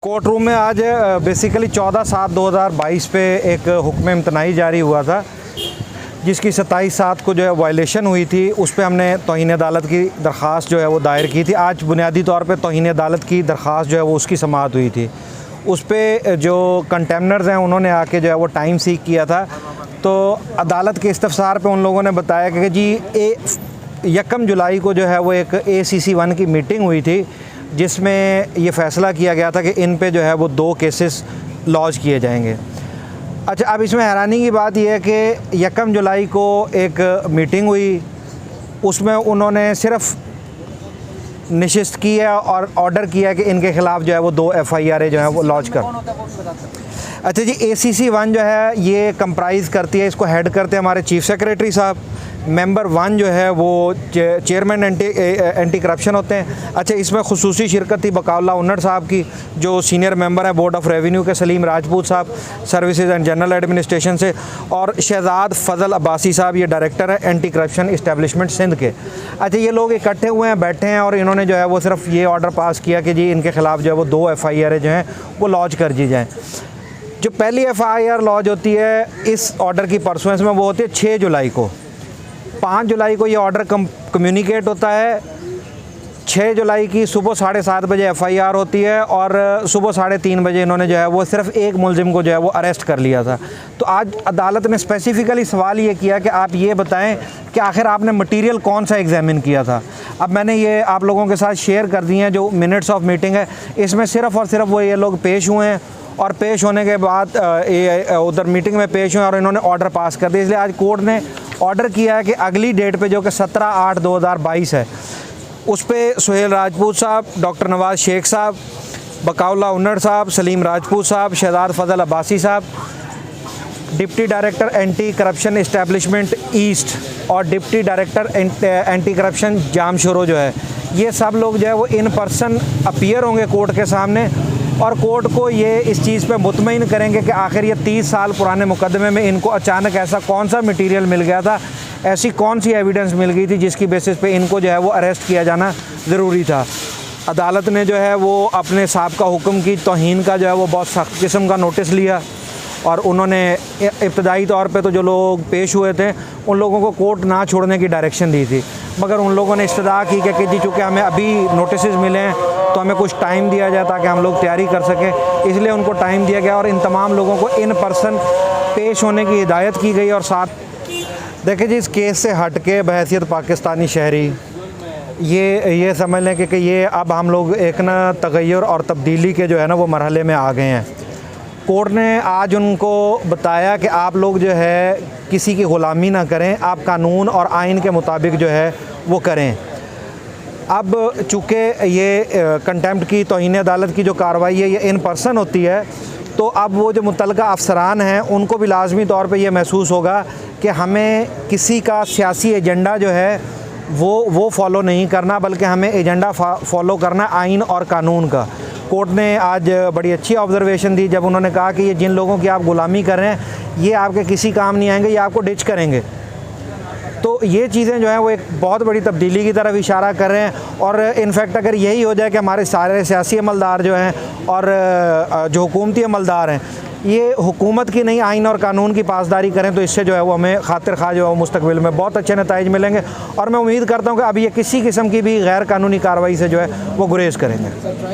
Court room में आज basically 14/7/2022 पे एक हुक्म इम्तनाई जारी हुआ था, जिसकी 27/7 को जो है वायलेशन हुई थी। उस पर हमने तौहीन अदालत की दरख्वास्त जो है वो दायर की थी। आज बुनियादी तौर पे तौहीन अदालत की दरख्वास्त जो है वो उसकी समाअत हुई थी। उस पर जो कंटेमनर्स हैं उन्होंने आके जो है वो टाइम सीक किया था। तो अदालत के इस्तफसार पे उन लोगों ने बताया कि जी 1 जुलाई को जो है वो एक ACC 1 की मीटिंग हुई थी, जिसमें ये फ़ैसला किया गया था कि इन पे जो है वो 2 केसेस लॉन्च किए जाएंगे। अच्छा, अब इसमें हैरानी की बात यह है कि 1 जुलाई को एक मीटिंग हुई, उसमें उन्होंने सिर्फ़ निशिस्त की है और ऑर्डर किया कि इनके ख़िलाफ़ जो है वो 2 FIR जो है वो लॉन्च कर। अच्छा जी, ACC 1 जो है ये कंप्राइज़ करती है, इसको हेड करते हैं हमारे चीफ़ सेक्रेटरी साहब। मेंबर 1 जो है वो चेयरमैन एंटी करप्शन होते हैं। अच्छा, इसमें खुसूसी शिरकत थी बकाउल्ला उन्नड़ साहब की, जो सीनियर मेंबर हैं बोर्ड ऑफ रेवेन्यू के, सलीम राजपूत साहब सर्विसेज एंड जनरल एडमिनिस्ट्रेशन से, और शहजाद फजल अब्बासी साहब ये डायरेक्टर है एंटी करप्शन इस्टेब्लिशमेंट सिंध के। अच्छा, ये लोग इकट्ठे हुए हैं, बैठे हैं, और इन्होंने जो है वो सिर्फ ये ऑर्डर पास किया कि जी इनके ख़िलाफ़ जो है वो 2 FIR जो हैं वो लॉन्च कर दी जाएँ। जो पहली FIR लॉन्च होती है इस ऑर्डर की परसुएंस में, वो होती है 6 जुलाई को। 5 जुलाई को ये ऑर्डर कम्युनिकेट होता है। 6 जुलाई की सुबह 7:30 बजे FIR होती है, और सुबह 3:30 बजे इन्होंने जो है वो सिर्फ एक मुलजिम को जो है वो अरेस्ट कर लिया था। तो आज अदालत ने स्पेसिफ़िकली सवाल ये किया कि आप ये बताएं कि आखिर आपने मटीरियल कौन सा एग्जामिन किया था। अब मैंने ये आप लोगों के साथ शेयर कर दी हैं जो मिनट्स ऑफ मीटिंग है, इसमें सिर्फ़ और सिर्फ वो ये लोग पेश हुए हैं, और पेश होने के बाद उधर मीटिंग में पेश हुए और इन्होंने ऑर्डर पास कर दिया। इसलिए आज कोर्ट ने ऑर्डर किया है कि अगली डेट पे जो कि 17/8/2022 है, उस पर सुहेल राजपूत साहब, डॉक्टर नवाज़ शेख साहब, बकाउल्ला उन्नड़ साहब, सलीम राजपूत साहब, शहजाद फजल अब्बासी साहब, deputy director anti corruption establishment east और deputy director anti corruption Jamshoro जो है, ये सब लोग जो है वो इन पर्सन अपीयर होंगे कोर्ट के सामने, और कोर्ट को ये इस चीज़ पे मुतमईन करेंगे कि आखिर ये 30 साल पुराने मुकदमे में इनको अचानक ऐसा कौन सा मटेरियल मिल गया था, ऐसी कौन सी एविडेंस मिल गई थी जिसकी बेसिस पे इनको जो है वो अरेस्ट किया जाना ज़रूरी था। अदालत ने जो है वो अपने साहब का हुक्म की तौहीन का जो है वो बहुत सख्त किस्म का नोटिस लिया, और उन्होंने इब्तदाई तौर पे तो जो लोग पेश हुए थे उन लोगों को कोर्ट ना छोड़ने की डायरेक्शन दी थी, मगर उन लोगों ने इस्तदा की कि जी चूँकि हमें अभी नोटिस मिले हैं तो हमें कुछ टाइम दिया जाए ताकि हम लोग तैयारी कर सकें, इसलिए उनको टाइम दिया गया और इन तमाम लोगों को इन पर्सन पेश होने की हिदायत की गई। और साथ देखिए जी, इस केस से हट के बहैसियत पाकिस्तानी शहरी ये समझ लें कि ये अब हम लोग एक ना तगय्युर और तब्दीली के जो है ना वो मरहले में आ गए हैं। कोर्ट ने आज उनको बताया कि आप लोग जो है किसी की ग़ुलामी ना करें, आप कानून और आइन के मुताबिक जो है वो करें। अब चूँकि ये कंटेम्प्ट की तौहीन अदालत की जो कार्रवाई है ये इन पर्सन होती है, तो अब वो जो मुतल्लिका अफसरान हैं उनको भी लाजमी तौर पे ये महसूस होगा कि हमें किसी का सियासी एजेंडा जो है वो फॉलो नहीं करना, बल्कि हमें एजेंडा फॉलो करना आइन और कानून का। कोर्ट ने आज बड़ी अच्छी ऑब्जर्वेशन दी जब उन्होंने कहा कि ये जिन लोगों की आप ग़ुलामी कर रहे हैं ये आपके किसी काम नहीं आएंगे, ये आपको डिच करेंगे। तो ये चीज़ें जो हैं वो एक बहुत बड़ी तब्दीली की तरफ इशारा कर रहे हैं, और इनफैक्ट अगर यही हो जाए कि हमारे सारे सियासी अमलदार जो हैं और जो हुकूमती अमलदार हैं ये हुकूमत की नहीं आइन और कानून की पासदारी करें, तो इससे जो है वो हमें खातिर खा जो है वो मुस्तकबिल में बहुत अच्छे नताइज मिलेंगे। और मैं उम्मीद करता हूँ कि अब ये किसी किस्म की भी गैर कानूनी कार्रवाई से जो है वो गुरेज करेंगे।